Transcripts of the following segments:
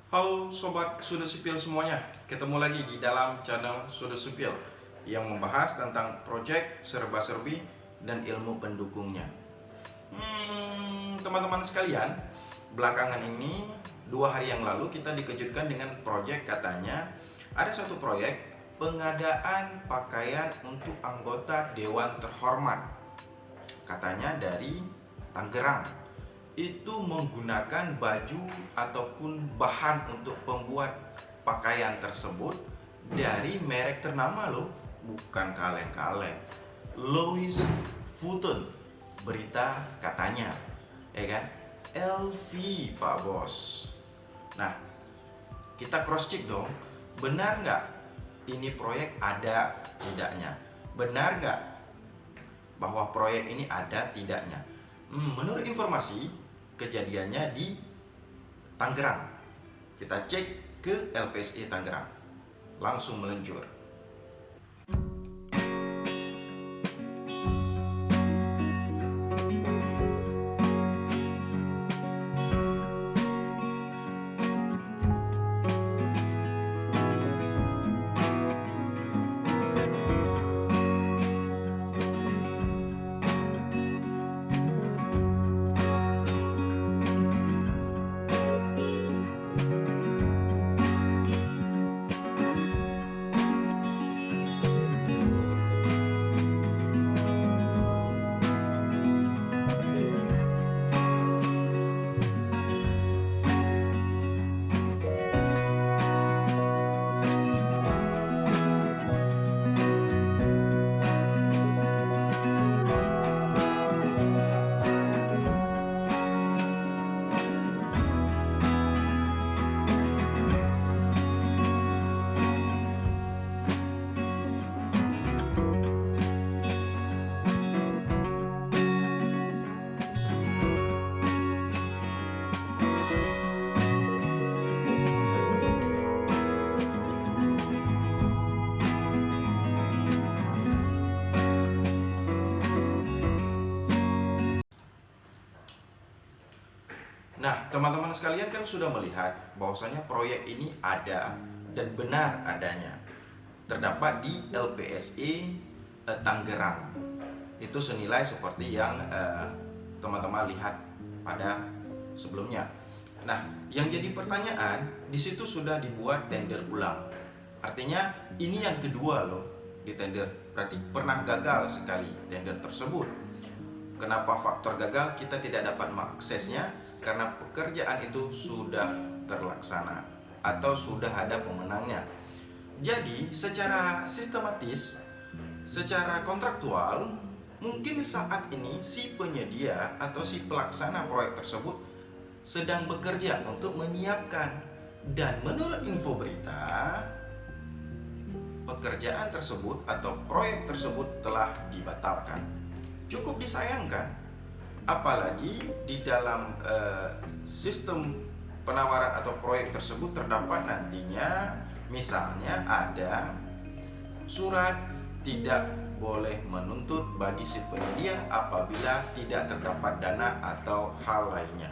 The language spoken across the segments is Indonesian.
Halo Sobat Sudut Sipil semuanya, ketemu lagi di dalam channel Sudut Sipil yang membahas tentang proyek serba-serbi dan ilmu pendukungnya. Teman-teman sekalian, belakangan ini 2 hari yang lalu kita dikejutkan dengan proyek, katanya ada satu proyek pengadaan pakaian untuk anggota Dewan Terhormat, katanya dari Tangerang. Itu menggunakan baju ataupun bahan untuk pembuat pakaian tersebut dari merek ternama loh, bukan kaleng-kaleng, Louis Vuitton. Berita katanya, ya kan, LV Pak Bos. Nah, kita cross check dong, benar nggak ini proyek ada tidaknya? Benar nggak bahwa proyek ini ada tidaknya? Menurut informasi, kejadiannya di Tangerang. Kita cek ke LPSI Tangerang. Langsung meluncur. Nah, teman-teman sekalian kan sudah melihat bahwasanya proyek ini ada dan benar adanya. Terdapat di LPSI Tangerang. Itu senilai seperti yang teman-teman lihat pada sebelumnya. Nah, yang jadi pertanyaan, di situ sudah dibuat tender ulang. Artinya ini yang kedua loh di tender. Berarti pernah gagal sekali tender tersebut. Kenapa faktor gagal? Kita tidak dapat mengaksesnya karena pekerjaan itu sudah terlaksana atau sudah ada pemenangnya. Jadi secara sistematis, secara kontraktual, mungkin saat ini si penyedia atau si pelaksana proyek tersebut sedang bekerja untuk menyiapkan. Dan menurut info berita, pekerjaan tersebut atau proyek tersebut telah dibatalkan. Cukup disayangkan. Apalagi di dalam sistem penawaran atau proyek tersebut terdapat nantinya misalnya ada surat tidak boleh menuntut bagi si penyedia apabila tidak terdapat dana atau hal lainnya.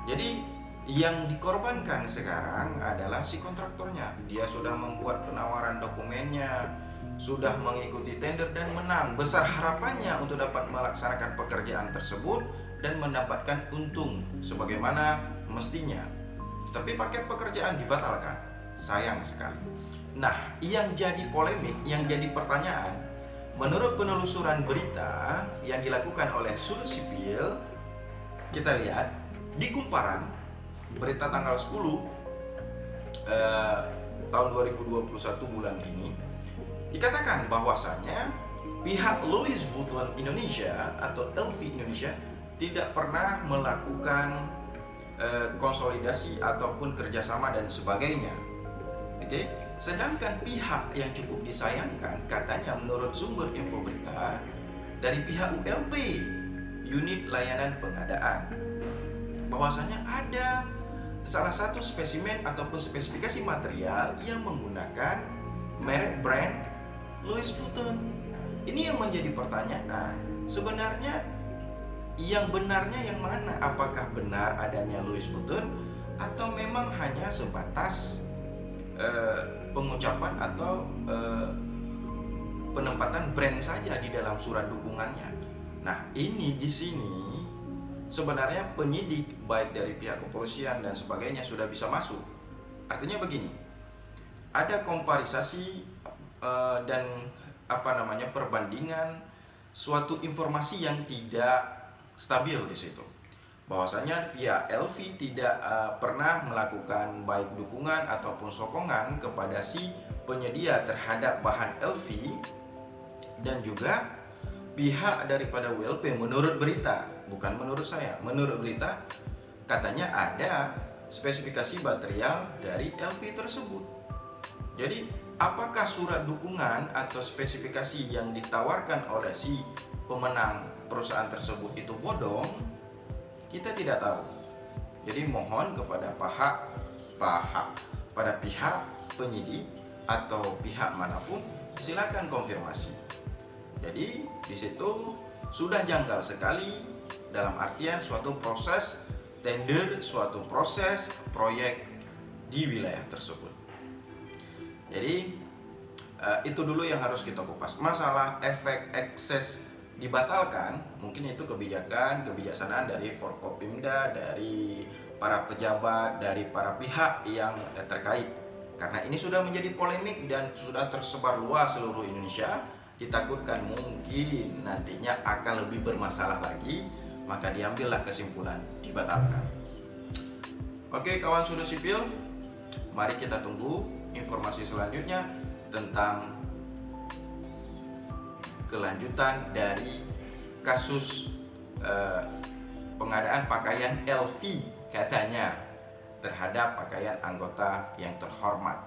Jadi yang dikorbankan sekarang adalah si kontraktornya. Dia sudah membuat penawaran dokumennya, sudah mengikuti tender dan menang. Besar harapannya untuk dapat melaksanakan pekerjaan tersebut dan mendapatkan untung sebagaimana mestinya. Tapi paket pekerjaan dibatalkan. Sayang sekali. Nah, yang jadi polemik, yang jadi pertanyaan, menurut penelusuran berita yang dilakukan oleh Sudut Sipil, kita lihat di Kumparan, berita tanggal 10 tahun 2021 bulan ini, dikatakan bahwasannya pihak Louis Vuitton Indonesia atau LV Indonesia tidak pernah melakukan konsolidasi ataupun kerjasama dan sebagainya. Oke, sedangkan pihak yang cukup disayangkan, katanya menurut sumber info berita dari pihak ULP, Unit Layanan Pengadaan, bahwasanya ada salah satu spesimen ataupun spesifikasi material yang menggunakan merek brand Louis Vuitton. Ini yang menjadi pertanyaan. Sebenarnya yang benarnya yang mana? Apakah benar adanya Louis Vuitton atau memang hanya sebatas pengucapan atau penempatan brand saja di dalam surat dukungannya. Nah, ini di sini sebenarnya penyidik baik dari pihak kepolisian dan sebagainya sudah bisa masuk. Artinya begini, ada komparisasi dan perbandingan suatu informasi yang tidak stabil di situ. Bahwasanya via LV tidak pernah melakukan baik dukungan ataupun sokongan kepada si penyedia terhadap bahan LV, dan juga pihak daripada WLP menurut berita, bukan menurut saya, menurut berita katanya ada spesifikasi material dari LV tersebut. Jadi apakah surat dukungan atau spesifikasi yang ditawarkan oleh si pemenang perusahaan tersebut itu bodong? Kita tidak tahu. Jadi mohon kepada pada pihak penyidik atau pihak manapun, silakan konfirmasi. Jadi di situ sudah janggal sekali dalam artian suatu proses tender, suatu proses proyek di wilayah tersebut. Jadi itu dulu yang harus kita kupas. Masalah efek ekses dibatalkan, mungkin itu kebijaksanaan dari Forkopimda, dari para pejabat, dari para pihak yang terkait. Karena ini sudah menjadi polemik dan sudah tersebar luas seluruh Indonesia, ditakutkan mungkin nantinya akan lebih bermasalah lagi, maka diambillah kesimpulan dibatalkan. Oke kawan Sudut Sipil, mari kita tunggu informasi selanjutnya tentang kelanjutan dari kasus pengadaan pakaian LV katanya terhadap pakaian anggota yang terhormat.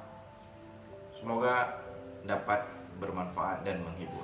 Semoga dapat bermanfaat dan menghibur.